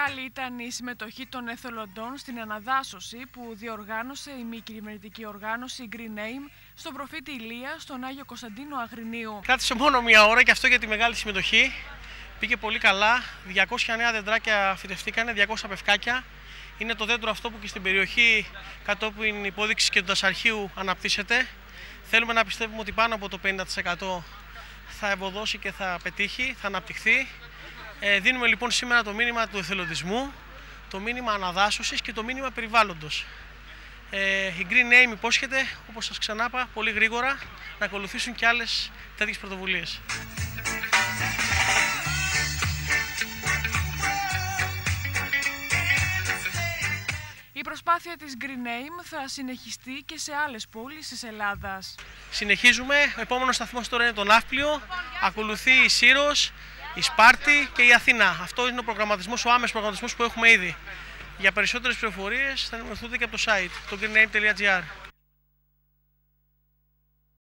Μεγάλη ήταν η συμμετοχή των εθελοντών στην αναδάσωση που διοργάνωσε η μη κυβερνητική οργάνωση Green Aim στον προφήτη Ηλία στον Άγιο Κωνσταντίνο Αγρινίου. Κράτησε μόνο μία ώρα και αυτό για τη μεγάλη συμμετοχή. Πήγε πολύ καλά. 200 νέα δεντράκια φυτευτήκανε, 200 πευκάκια. Είναι το δέντρο αυτό που και στην περιοχή κατόπιν υπόδειξης και του δασαρχείου αναπτύσσεται. Θέλουμε να πιστεύουμε ότι πάνω από το 50% θα ευωδώσει και θα πετύχει, θα αναπτυχθεί. Δίνουμε λοιπόν σήμερα το μήνυμα του εθελοντισμού, το μήνυμα αναδάσωσης και το μήνυμα περιβάλλοντος. Η Green Aim υπόσχεται, όπως σας ξανάπα, πολύ γρήγορα να ακολουθήσουν και άλλες τέτοιες πρωτοβουλίες. Η προσπάθεια της Green Aim θα συνεχιστεί και σε άλλες πόλεις της Ελλάδας. Συνεχίζουμε, ο επόμενος σταθμός τώρα είναι το Ναύπλιο, ακολουθεί η Σύρος, η Σπάρτη και η Αθήνα. Αυτό είναι ο προγραμματισμός, ο άμεσος προγραμματισμός που έχουμε ήδη. Για περισσότερες πληροφορίες θα ενημερωθείτε και από το site, το greenaim.gr.